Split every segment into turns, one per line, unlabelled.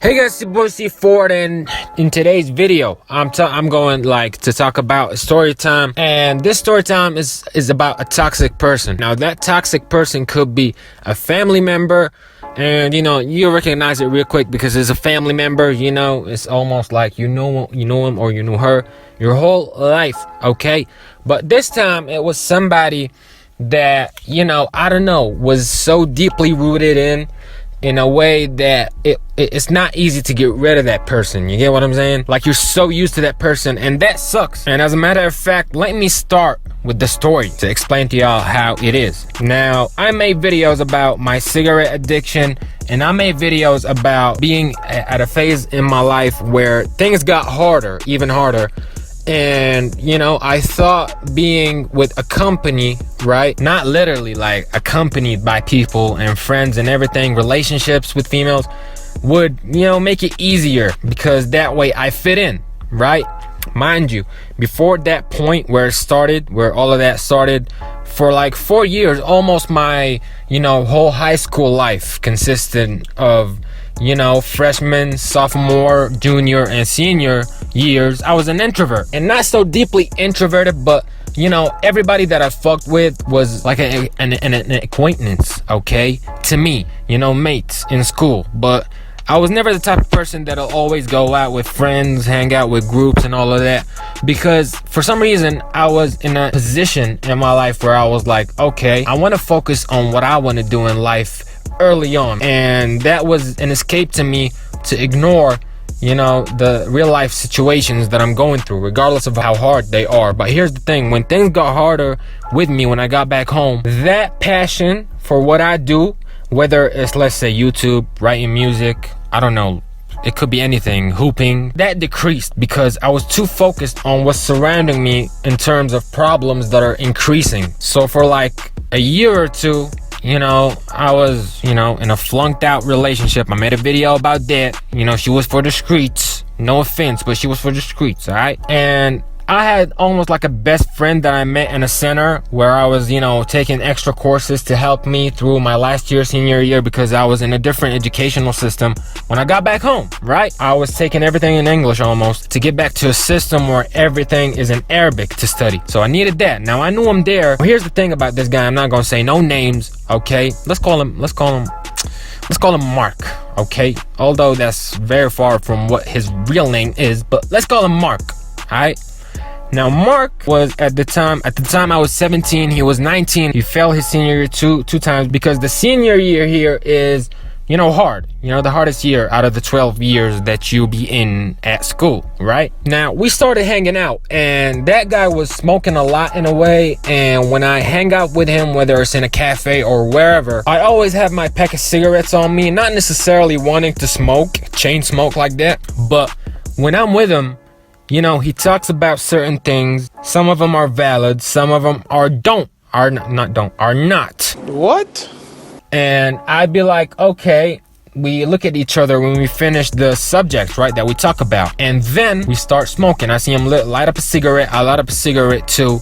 Hey guys, it's your boy C4, and in today's video, I'm going to talk about story time, and this story time is about a toxic person. Now that toxic person could be a family member, and you recognize it real quick because it's a family member. It's almost like you know him or you know her your whole life, okay? But this time it was somebody that I don't know, was so deeply rooted in a way that it's not easy to get rid of that person. You get what I'm saying? Like, you're so used to that person, and that sucks. And as a matter of fact, let me start with the story to explain to y'all how it is. Now, I made videos about my cigarette addiction, and I made videos about being at a phase in my life where things got harder, even harder. And I thought being with a company, right, not literally like accompanied by people and friends and everything, relationships with females, would make it easier, because that way I fit in, right? Mind you, before that point where all of that started, for like 4 years, almost my whole high school life consisted of freshman, sophomore, junior, and senior years, I was an introvert, and not so deeply introverted, but everybody that I fucked with was like an acquaintance, okay, to me, mates in school. But I was never the type of person that'll always go out with friends, hang out with groups and all of that, because for some reason I was in a position in my life where I was like, okay, I want to focus on what I want to do in life early on, and that was an escape to me to ignore the real life situations that I'm going through, regardless of how hard they are. But here's the thing: when things got harder with me, when I got back home, that passion for what I do, whether it's, let's say, YouTube, writing music, I don't know, it could be anything, hooping, that decreased because I was too focused on what's surrounding me in terms of problems that are increasing. So for like a year or two, I was, in a flunked out relationship. I made a video about that. She was for the streets. No offense, but she was for the streets, alright? And I had almost like a best friend that I met in a center where I was, taking extra courses to help me through my last year, senior year, because I was in a different educational system. When I got back home, right, I was taking everything in English almost to get back to a system where everything is in Arabic to study. So I needed that. Now, I knew him there. Well, here's the thing about this guy. I'm not gonna say no names, okay? Let's call him Mark, okay? Although that's very far from what his real name is, but let's call him Mark, alright? Now, Mark was at the time I was 17, he was 19. He failed his senior year two times, because the senior year here is, hard. The hardest year out of the 12 years that you'll be in at school, right? Now, we started hanging out, and that guy was smoking a lot in a way, and when I hang out with him, whether it's in a cafe or wherever, I always have my pack of cigarettes on me, not necessarily wanting to chain smoke like that, but when I'm with him, he talks about certain things. Some of them are valid, some of them are not.
What?
And I'd be like, okay, we look at each other when we finish the subject, right, that we talk about, and then we start smoking. I see him light up a cigarette, I light up a cigarette too,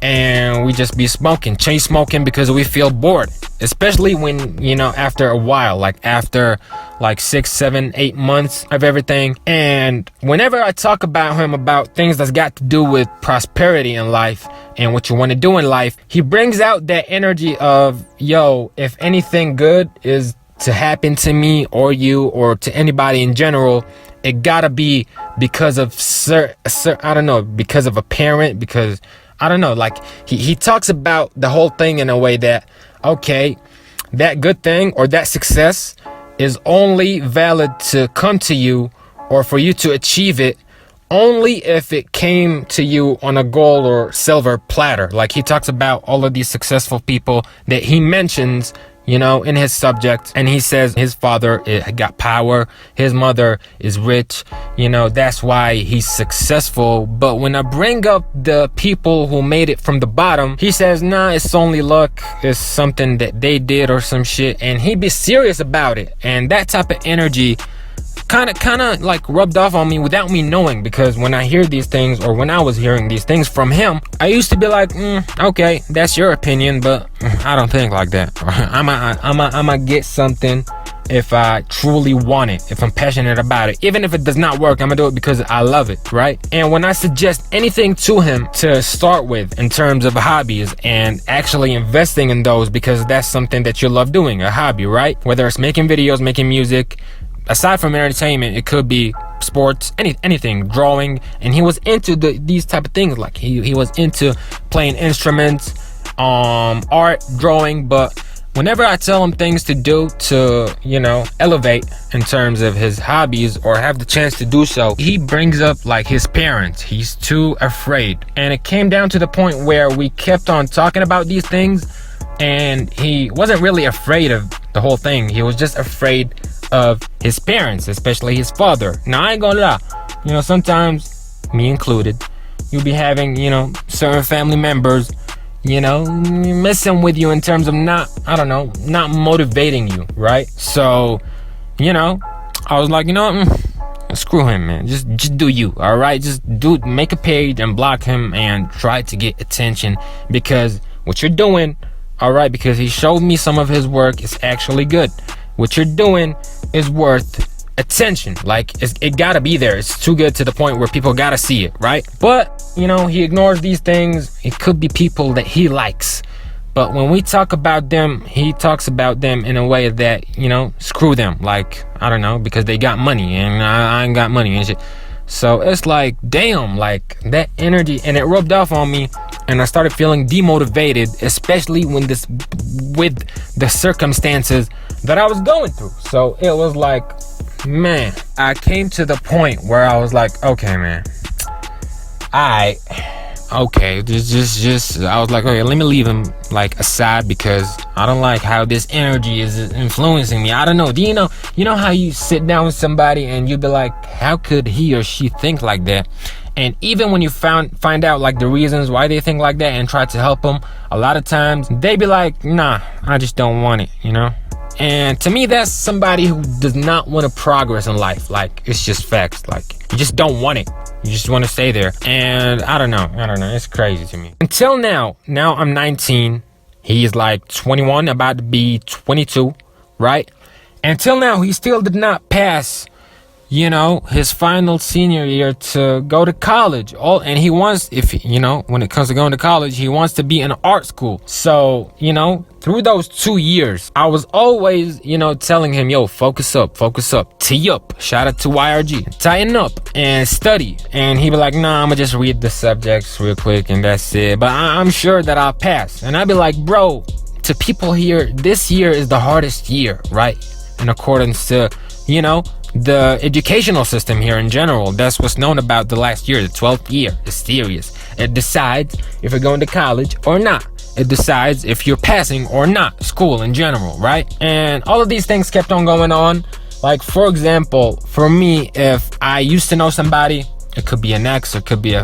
and we just be smoking, chain smoking, because we feel bored, especially when after a while, like after like 6, 7, 8 months of everything. And whenever I talk about him about things that's got to do with prosperity in life and what you want to do in life, he brings out that energy of, yo, if anything good is to happen to me or you or to anybody in general, it gotta be because of because of a parent, because I don't know, like he talks about the whole thing in a way that, okay, that good thing or that success is only valid to come to you or for you to achieve it only if it came to you on a gold or silver platter. Like, he talks about all of these successful people that he mentions, in his subject, and he says his father got power, his mother is rich, that's why he's successful. But when I bring up the people who made it from the bottom, he says, nah, it's only luck, it's something that they did or some shit, and he be serious about it. And that type of energy kind of like rubbed off on me without me knowing, because when I hear these things, or when I was hearing these things from him, I used to be like, okay, that's your opinion, but I don't think like that. I'ma get something if I truly want it, if I'm passionate about it. Even if it does not work, I'm gonna do it because I love it, right? And when I suggest anything to him to start with in terms of hobbies and actually investing in those, because that's something that you love doing, a hobby, right? Whether it's making videos, making music, aside from entertainment, it could be sports, anything, drawing. And he was into these type of things. Like he was into playing instruments, art, drawing. But whenever I tell him things to do to, elevate in terms of his hobbies or have the chance to do so, he brings up like his parents. He's too afraid. And it came down to the point where we kept on talking about these things, and he wasn't really afraid of the whole thing. He was just afraid of his parents, especially his father. Now, I ain't gonna lie, sometimes, me included, you'll be having, certain family members, messing with you in terms of not motivating you, right? So, I was like, screw him, man. Just do you, all right? Just make a page and block him and try to get attention, because what you're doing, all right, because he showed me some of his work, is actually good. What you're doing is worth attention. Like, it gotta be there. It's too good to the point where people gotta see it, right? But, he ignores these things. It could be people that he likes. But when we talk about them, he talks about them in a way that, screw them. Like, I don't know, because they got money and I ain't got money and shit. So it's like, damn, like that energy, and it rubbed off on me, and I started feeling demotivated, especially with the circumstances that I was going through. So it was like, man, I came to the point where I was like, okay, man, I was like, okay, let me leave him like aside, because I don't like how this energy is influencing me. I don't know. Do you know how you sit down with somebody and you be like, how could he or she think like that? And even when you find out like the reasons why they think like that and try to help them, a lot of times they be like, nah, I just don't want it, And to me, that's somebody who does not want to progress in life. Like, it's just facts. Like, you just don't want it. You just want to stay there. And I don't know. It's crazy to me. Until now I'm 19. He's like 21, about to be 22, right? Until now, he still did not pass, his final senior year to go to college. And he wants, when it comes to going to college, he wants to be in art school. So, through those 2 years, I was always, telling him, yo, focus up, tee up, shout out to YRG, tighten up and study. And he'd be like, nah, I'm gonna just read the subjects real quick and that's it. But I'm sure that I'll pass. And I'd be like, bro, to people here, this year is the hardest year, right? In accordance to, the educational system here in general. That's what's known about the last year. The 12th year is serious. It decides if you're going to college or not. It decides if you're passing or not school in general, right? And all of these things kept on going on. Like, for example, for me, if I used to know somebody, it could be an ex, it could be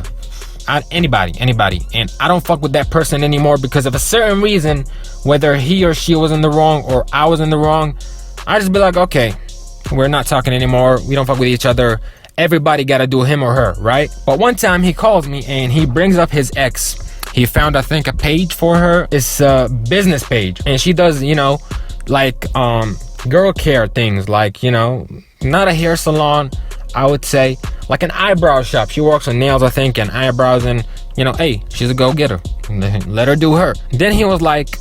anybody, and I don't fuck with that person anymore because of a certain reason, whether he or she was in the wrong or I was in the wrong, I just be like, okay, we're not talking anymore. We don't fuck with each other. Everybody gotta do him or her, right? But one time he calls me and he brings up his ex. He found, I think, a page for her. It's a business page. And she does, like girl care things, like, not a hair salon, I would say, like an eyebrow shop. She works on nails, I think, and eyebrows, and, hey, she's a go-getter. Let her do her. Then he was like,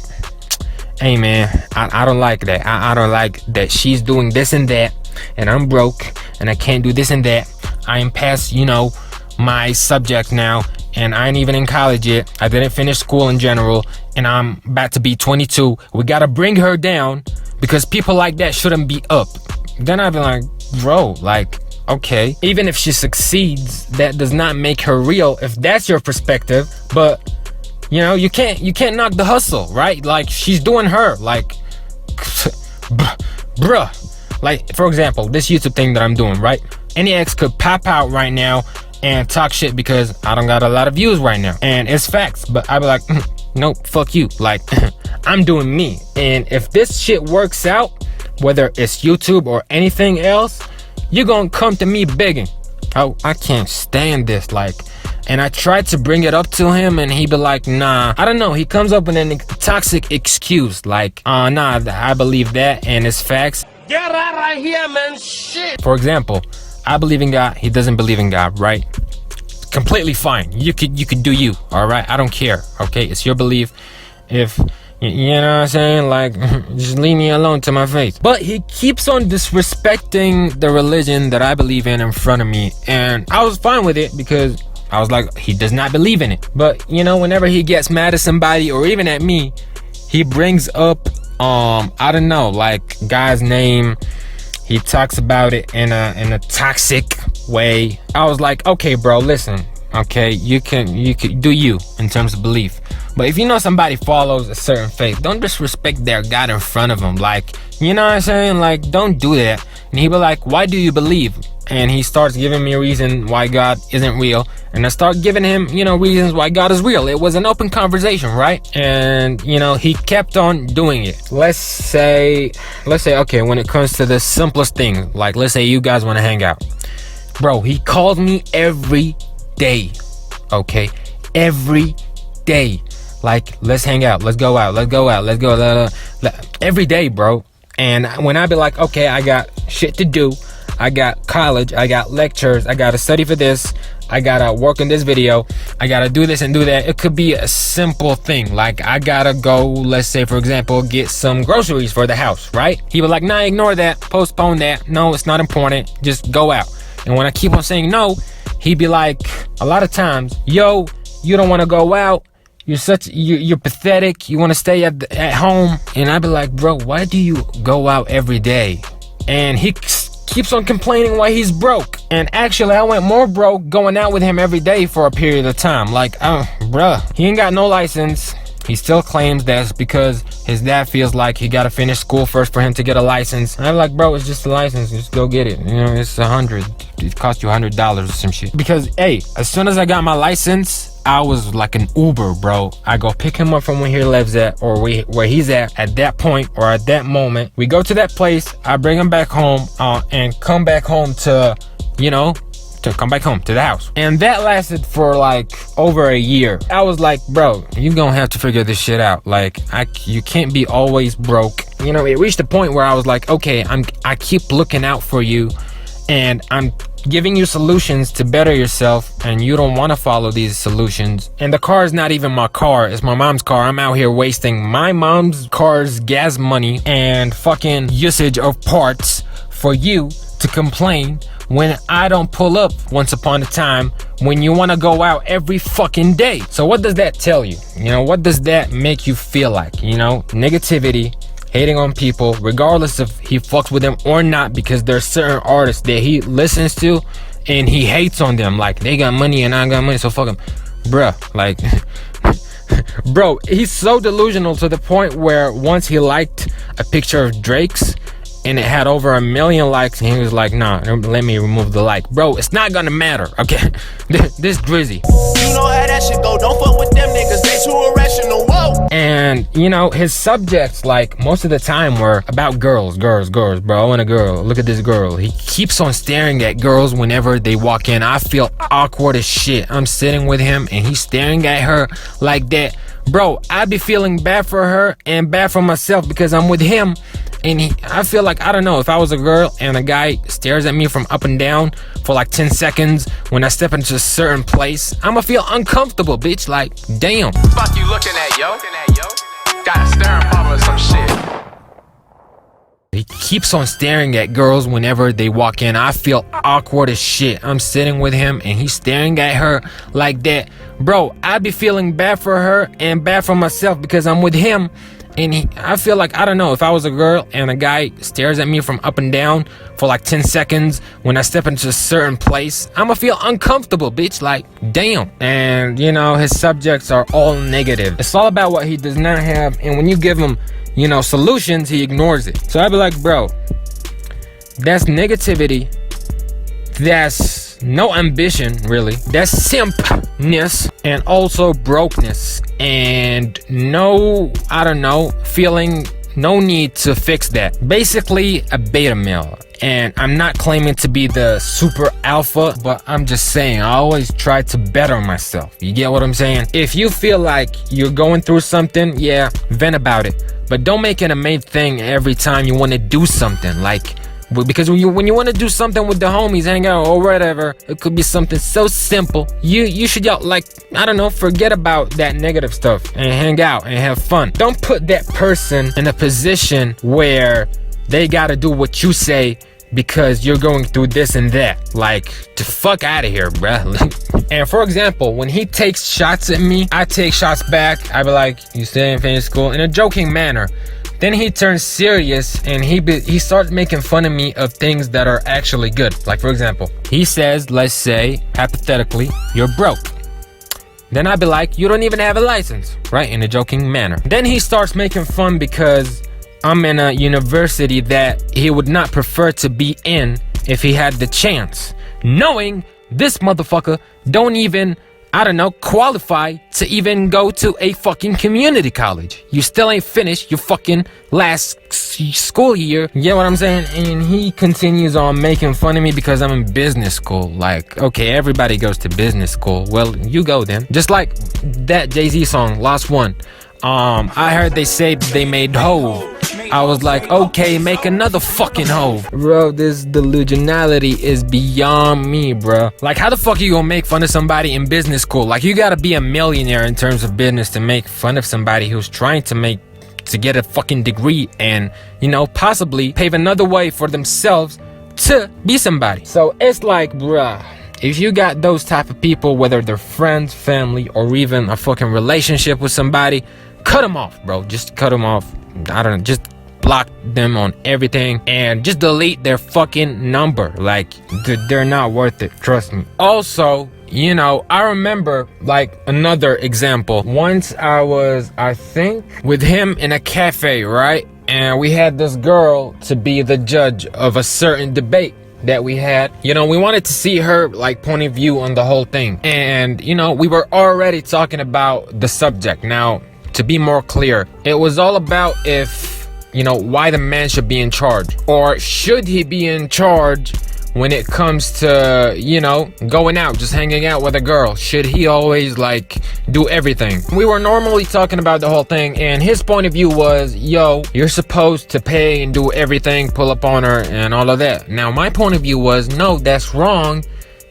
hey, man, I don't like that. I don't like that she's doing this and that, and I'm broke, and I can't do this and that. I am past, my subject now, and I ain't even in college yet. I didn't finish school in general, and I'm about to be 22. We gotta bring her down because people like that shouldn't be up. Then I'd be like, bro, like, okay, even if she succeeds, that does not make her real if that's your perspective. But you can't knock the hustle, right? Like, she's doing her, like, bruh. Like, for example, this YouTube thing that I'm doing, right? Any ex could pop out right now and talk shit because I don't got a lot of views right now, and it's facts. But I'd be like, nope, fuck you. Like, I'm doing me, and if this shit works out, whether it's YouTube or anything else, you're gonna come to me begging. Oh, I can't stand this, like. And I tried to bring it up to him, and he be like, nah, I don't know. He comes up with a toxic excuse, like, nah, I believe that, and it's facts.
Get out right here, man. Shit.
For example, I believe in God, he doesn't believe in God, right? Completely fine. You could do you, all right? I don't care, okay? It's your belief. If you know what I'm saying, like, just leave me alone to my face. But he keeps on disrespecting the religion that I believe in front of me, and I was fine with it because I was like, he does not believe in it. But you know, whenever he gets mad at somebody or even at me, he brings up I don't know, like, guy's name. He talks about it in a toxic way. I was like, okay, bro, listen, okay, you can do you in terms of belief, but if you know somebody follows a certain faith, don't disrespect their God in front of them. Like, you know what I'm saying? Like, don't do that. And he be like, why do you believe? And he starts giving me a reason why God isn't real, and I start giving him, you know, reasons why God is real. It was an open conversation, right? And you know, he kept on doing it. Let's say, okay, when it comes to the simplest thing, like, let's say you guys want to hang out, bro, he calls me every day, okay, every day, like, let's hang out, let's go out, every day, bro. And when I be like, okay, I got shit to do, I got college, I got lectures, I gotta study for this, I gotta work on this video, I gotta do this and do that. It could be a simple thing, like I gotta go, let's say for example, get some groceries for the house, right? He was like, nah, ignore that, postpone that, no, it's not important, just go out. And when I keep on saying no, he'd be like, a lot of times, yo, you don't want to go out, you're pathetic, you want to stay at home. And I'd be like, bro, why do you go out every day? And he keeps on complaining why he's broke. And actually, I went more broke going out with him every day for a period of time. Like, bruh, he ain't got no license. He still claims that's because his dad feels like he gotta finish school first for him to get a license. And I'm like, bro, it's just a license, just go get it. You know, it's $100. It cost you $100 or some shit. Because, hey, as soon as I got my license, I was like an Uber, bro. I go pick him up from where he lives at, or where he's at that point, or at that moment. We go to that place, I bring him back home, and come back home to, you know, to come back home to the house. And that lasted for like over a year. I was like, bro, you gonna have to figure this shit out. Like, you can't be always broke. You know, it reached a point where I was like, okay, I keep looking out for you, and I'm giving you solutions to better yourself, and you don't want to follow these solutions. And the car is not even my car, it's my mom's car. I'm out here wasting my mom's car's gas money and fucking usage of parts for you to complain when I don't pull up once upon a time when you want to go out every fucking day. So what does that tell you? You know, what does that make you feel like? You know, negativity, hating on people, regardless if he fucks with them or not, because there's certain artists that he listens to and he hates on them. Like, they got money and I got money, so fuck them. Bruh, like, bro, he's so delusional to the point where once he liked a picture of Drake's and it had over 1 million likes, and he was like, nah, let me remove the like. Bro, it's not gonna matter, okay? This Drizzy.
You know how that shit go, don't fuck with them niggas, they too irrational, whoa.
And, you know, his subjects, like, most of the time were about girls, bro. I want a girl, look at this girl. He keeps on staring at girls whenever they walk in. I feel awkward as shit. I'm sitting with him and he's staring at her like that. Bro, I'd be feeling bad for her and bad for myself because I'm with him. And I feel like, I don't know, if I was a girl and a guy stares at me from up and down for like 10 seconds when I step into a certain place, I'ma feel uncomfortable, bitch. Like, damn.
Fuck you looking at, yo? Got a staring problem or some shit.
He keeps on staring at girls whenever they walk in. I feel awkward as shit. I'm sitting with him and he's staring at her like that. Bro, I'd be feeling bad for her and bad for myself because I'm with him. And I feel like, I don't know, if I was a girl and a guy stares at me from up and down for like 10 seconds when I step into a certain place, I'ma feel uncomfortable, bitch. Like, damn. And, you know, his subjects are all negative. It's all about what he does not have. And when you give him, you know, solutions, he ignores it. So I'd be like, bro, that's negativity. That's no ambition, really. That's simpness and also brokenness. And no, I don't know, feeling no need to fix that. Basically a beta male. And I'm not claiming to be the super alpha, but I'm just saying, I always try to better myself. You get what I'm saying? If you feel like you're going through something, yeah, vent about it. but don't make it a main thing every time you want to do something. Like, because when you want to do something with the homies, hang out or whatever, it could be something so simple. You should, y'all, like, I don't know, forget about that negative stuff and hang out and have fun. Don't put that person in a position where they gotta do what you say because you're going through this and that. Like, the fuck out of here, bruh. And for example, when he takes shots at me, I take shots back. I be like, you still ain't finished school, in a joking manner. Then he turns serious and he starts making fun of me of things that are actually good. Like, for example, he says, let's say, hypothetically, you're broke. Then I'd be like, you don't even have a license, right? In a joking manner. Then he starts making fun because I'm in a university that he would not prefer to be in if he had the chance. Knowing this motherfucker don't even, I don't know, qualify to even go to a fucking community college. You still ain't finished your fucking last school year. You get what I'm saying? And he continues on making fun of me because I'm in business school. Like, okay, everybody goes to business school. Well, you go then. Just like that Jay-Z song, Lost One. I heard they say they made Hove. I was like, okay, make another fucking Hove. Bro, this delusionality is beyond me, bro. Like, how the fuck are you gonna make fun of somebody in business school? Like, you gotta be a millionaire in terms of business to make fun of somebody who's trying to get a fucking degree and, you know, possibly pave another way for themselves to be somebody. So it's like, bruh, if you got those type of people, whether they're friends, family, or even a fucking relationship with somebody, cut them off, bro. Just cut them off. I don't know, just block them on everything and just delete their fucking number. Like, they're not worth it, trust me. Also, you know, I remember, like, another example. Once I was, I think, with him in a cafe, right? And we had this girl to be the judge of a certain debate that we had. You know, we wanted to see her, like, point of view on the whole thing. And, you know, we were already talking about the subject. Now, to be more clear, it was all about if, you know, why the man should be in charge, or should he be in charge when it comes to, you know, going out, just hanging out with a girl. Should he always, like, do everything? We were normally talking about the whole thing, and his point of view was, yo, you're supposed to pay and do everything, pull up on her and all of that. Now, my point of view was, no, that's wrong.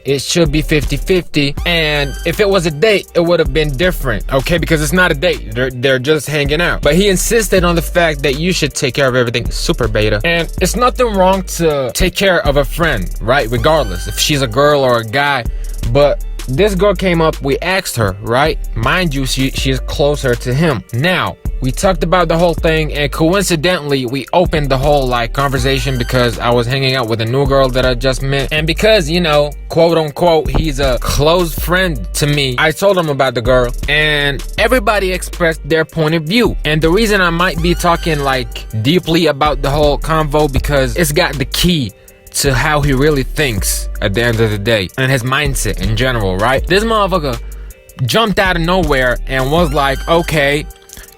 It should be 50-50, and if it was a date, it would have been different, okay? Because it's not a date, they're just hanging out. But he insisted on the fact that you should take care of everything. Super beta. And it's nothing wrong to take care of a friend, right? Regardless if she's a girl or a guy. But this girl came up, we asked her, right? Mind you, she's closer to him. Now, we talked about the whole thing, and coincidentally, we opened the whole, like, conversation because I was hanging out with a new girl that I just met. And because, you know, quote unquote, he's a close friend to me, I told him about the girl, and everybody expressed their point of view. And the reason I might be talking, like, deeply about the whole convo, because it's got the key to how he really thinks at the end of the day, and his mindset in general, right? This motherfucker jumped out of nowhere and was like, okay,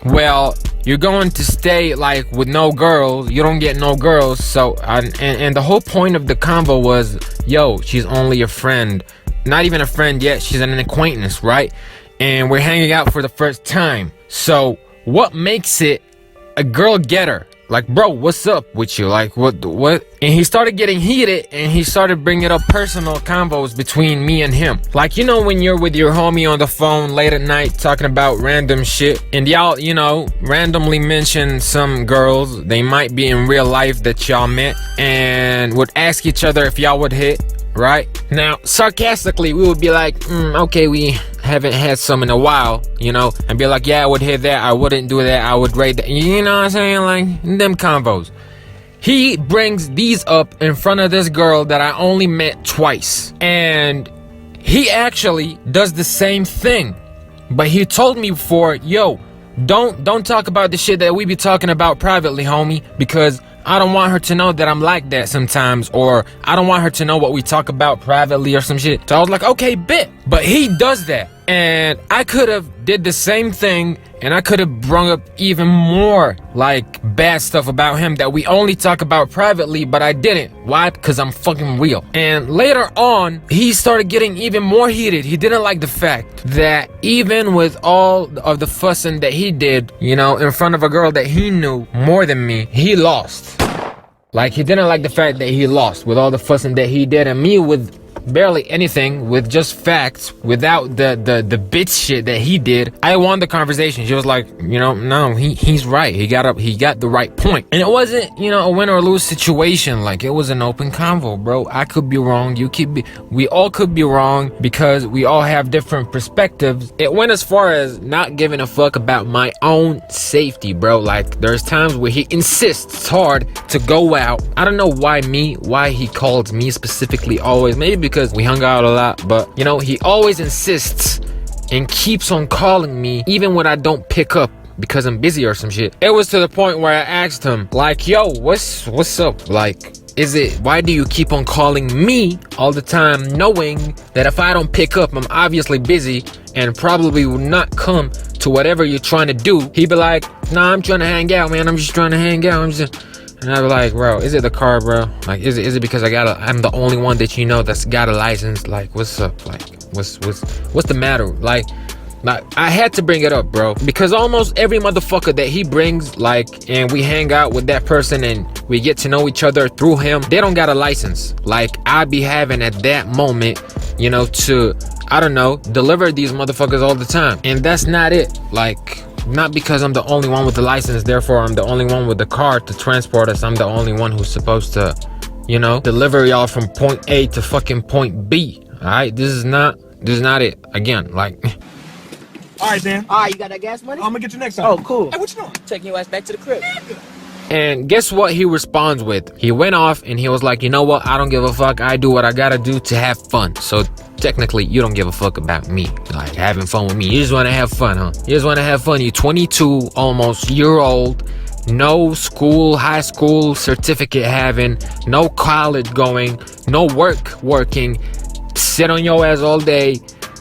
well, you're going to stay, like, with no girls, you don't get no girls, so and the whole point of the convo was, yo, she's only a friend, not even a friend yet, she's an acquaintance, right? And we're hanging out for the first time. So what makes it a girl getter? Like, bro, what's up with you? Like, what? And he started getting heated, and he started bringing up personal convos between me and him. Like, you know, when you're with your homie on the phone late at night talking about random shit, and y'all, you know, randomly mention some girls they might be in real life that y'all met, and would ask each other if y'all would hit, right? Now, sarcastically, we would be like, okay, we haven't had some in a while, you know, and be like, yeah, I would hit that, I wouldn't do that, I would rate that, you know what I'm saying? Like, them convos. He brings these up in front of this girl that I only met twice, and he actually does the same thing. But he told me before, yo, don't talk about the shit that we be talking about privately, homie, because I don't want her to know that I'm like that sometimes, or I don't want her to know what we talk about privately or some shit. So I was like, okay, bet. But he does that. And I could have did the same thing, and I could have brought up even more like bad stuff about him that we only talk about privately, but I didn't. Why? Because I'm fucking real. And later on, he started getting even more heated. He didn't like the fact that even with all of the fussing that he did, you know, in front of a girl that he knew more than me, he lost. Like, he didn't like the fact that he lost with all the fussing that he did, and me with barely anything, with just facts, without the bitch shit that he did. I won the conversation. She was like, you know, no, he's right. He got the right point. And it wasn't, you know, a win or lose situation. Like, it was an open convo, bro. I could be wrong. We all could be wrong because we all have different perspectives. It went as far as not giving a fuck about my own safety, bro. Like, there's times where he insists hard to go out. I don't know why he calls me specifically always. Maybe because we hung out a lot, but you know, he always insists and keeps on calling me even when I don't pick up because I'm busy or some shit. It was to the point where I asked him, like, yo, what's up? Like, why do you keep on calling me all the time, knowing that if I don't pick up, I'm obviously busy and probably will not come to whatever you're trying to do? He'd be like, nah, I'm trying to hang out, man. I'm just trying to hang out. And I'd be like, bro, is it the car, bro? Like, is it because I'm the only one that you know that's got a license? Like, what's up? Like, what's the matter? Like, I had to bring it up, bro, because almost every motherfucker that he brings, like, and we hang out with that person and we get to know each other through him, they don't got a license. Like, I'd be having at that moment, you know, to, I don't know, deliver these motherfuckers all the time. And that's not it. Like, not because I'm the only one with the license, therefore I'm the only one with the car to transport us. I'm the only one who's supposed to, you know, deliver y'all from point A to fucking point B. All right, this is not it. Again, like.
All right, then.
All right, you got that gas money?
I'm gonna get you next time.
Oh, cool.
Hey, what you doing?
Taking your ass back to the crib.
And guess what he responds with? He went off and he was like, you know what? I don't give a fuck. I do what I gotta do to have fun. So technically, you don't give a fuck about me, like having fun with me. You just want to have fun, huh? You just want to have fun. You're 22, almost year old, no school, high school certificate having, no college going, no working, sit on your ass all day,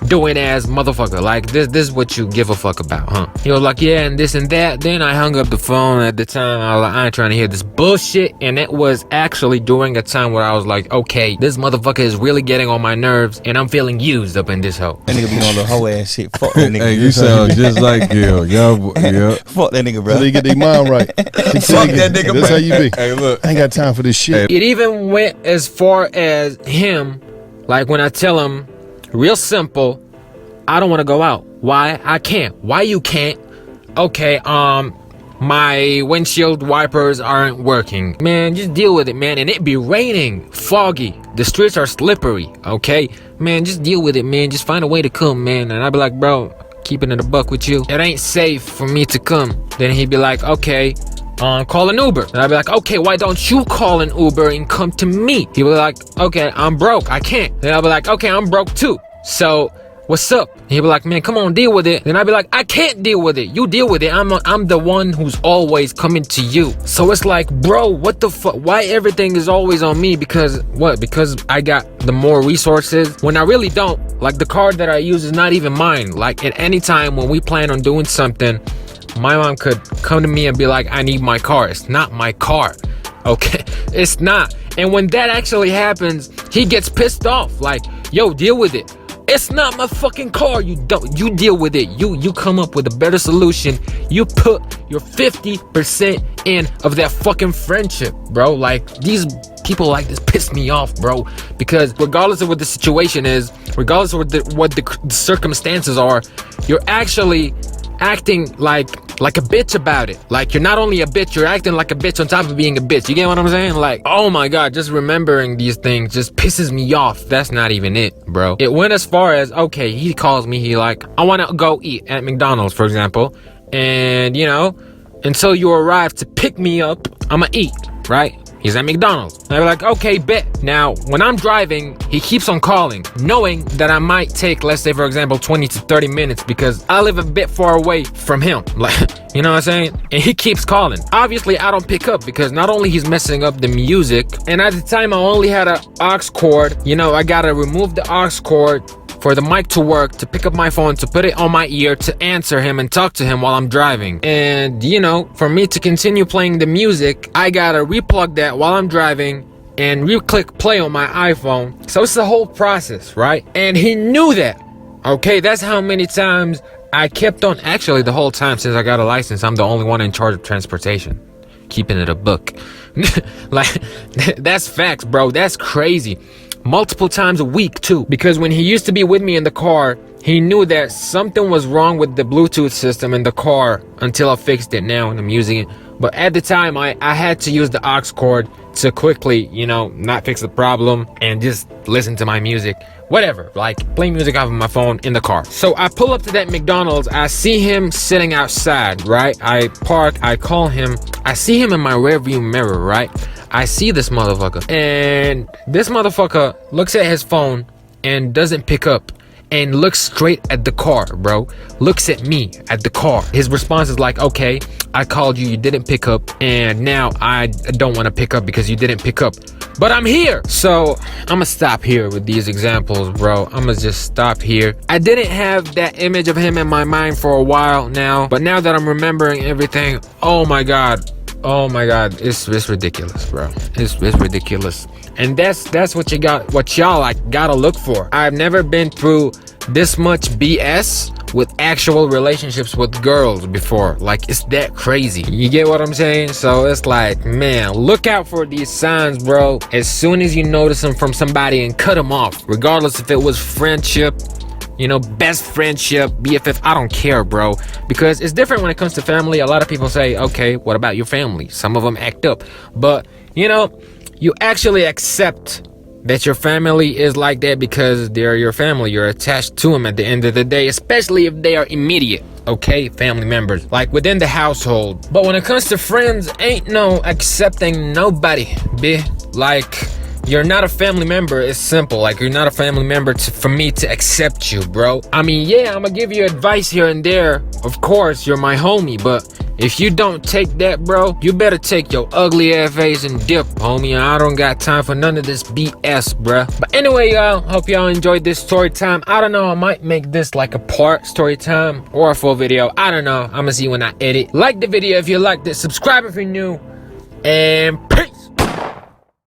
doing ass motherfucker. Like, this is what you give a fuck about, huh? He was like, yeah, and this and that. Then I hung up the phone. At the time, I was like, I ain't trying to hear this bullshit. And it was actually during a time where I was like, okay, this motherfucker is really getting on my nerves and I'm feeling used up in this hoe.
That nigga be on the whole ass shit. Fuck that nigga.
Hey, you sound just like Gil. Yeah.
Fuck that nigga, bro.
So they get their mind right.
Fuck that nigga, bro.
That's how you be.
Hey, look.
I ain't got time for this shit.
It even went as far as him, like when I tell him, real simple, I don't want to go out. Why? I can't. Why you can't? Okay, my windshield wipers aren't working. Man, just deal with it, man. And it be raining, foggy. The streets are slippery, okay? Man, just deal with it, man. Just find a way to come, man. And I'd be like, bro, keeping it a buck with you, it ain't safe for me to come. Then he'd be like, okay, call an Uber. And I'd be like, okay, why don't you call an Uber and come to me? He'd be like, okay, I'm broke, I can't. Then I'd be like, okay, I'm broke too. So, what's up? He'd be like, man, come on, deal with it. Then I'd be like, I can't deal with it. You deal with it. I'm the one who's always coming to you. So it's like, bro, what the fuck? Why everything is always on me? Because what? Because I got the more resources when I really don't. Like, the car that I use is not even mine. Like, at any time when we plan on doing something, my mom could come to me and be like, I need my car. It's not my car. Okay, it's not. And when that actually happens, he gets pissed off. Like, yo, deal with it. It's not my fucking car. You deal with it. You come up with a better solution. You put your 50% in of that fucking friendship, bro. Like, these people like this piss me off, bro, because regardless of what the situation is, regardless of what the circumstances are, you're actually acting like a bitch about it. Like, you're not only a bitch, you're acting like a bitch on top of being a bitch. You get what I'm saying? Like, oh my god, just remembering these things just pisses me off. That's not even it, bro. It went as far as, okay, he calls me, he like, I want to go eat at McDonald's, for example, and you know, until you arrive to pick me up, I'ma eat, right? He's at McDonald's. And I'm like, okay, bet. Now, when I'm driving, he keeps on calling, knowing that I might take, let's say, for example, 20 to 30 minutes because I live a bit far away from him. Like, you know what I'm saying? And he keeps calling. Obviously, I don't pick up because not only he's messing up the music, and at the time I only had an aux cord. You know, I gotta remove the aux cord, for the mic to work, to pick up my phone, to put it on my ear, to answer him and talk to him while I'm driving. And you know, for me to continue playing the music, I gotta replug that while I'm driving and re-click play on my iPhone. So it's the whole process, right? And he knew that. Okay, that's how many times I kept on. Actually, the whole time since I got a license, I'm the only one in charge of transportation, keeping it a book. Like, that's facts, bro. That's crazy. Multiple times a week too, because when he used to be with me in the car, he knew that something was wrong with the Bluetooth system in the car until I fixed it now and I'm using it. But at the time, I had to use the aux cord to quickly, you know, not fix the problem and just listen to my music. Whatever, like play music off of my phone in the car. So I pull up to that McDonald's. I see him sitting outside, right? I park, I call him. I see him in my rearview mirror, right? I see this motherfucker. And this motherfucker looks at his phone and doesn't pick up. And looks straight at the car, bro. Looks at me at the car. His response is like, okay, I called you, you didn't pick up, and now I don't want to pick up because you didn't pick up, but I'm here. So I'ma stop here with these examples, bro. I'ma just stop here. I didn't have that image of him in my mind for a while now, but now that I'm remembering everything, oh my god, it's ridiculous, bro. It's ridiculous. And that's what y'all like gotta look for. I've never been through this much BS with actual relationships with girls before. Like, it's that crazy. You get what I'm saying? So it's like, man, look out for these signs, bro. As soon as you notice them from somebody, and cut them off, regardless if it was friendship, you know, best friendship, BFF, I don't care, bro. Because it's different when it comes to family. A lot of people say, okay, what about your family? Some of them act up. But, you know, you actually accept that your family is like that because they're your family. You're attached to them at the end of the day, especially if they are immediate, okay, family members, like within the household. But when it comes to friends, ain't no accepting nobody, bitch. Like, you're not a family member. It's simple. Like, you're not a family member for me to accept you, bro. I mean, yeah, I'm gonna give you advice here and there. Of course, you're my homie, but if you don't take that, bro, you better take your ugly ass face and dip, homie. I don't got time for none of this BS, bruh. But anyway, y'all, hope y'all enjoyed this story time. I don't know, I might make this like a part story time or a full video. I don't know. I'm gonna see when I edit. Like the video if you liked it. Subscribe if you're new. And peace.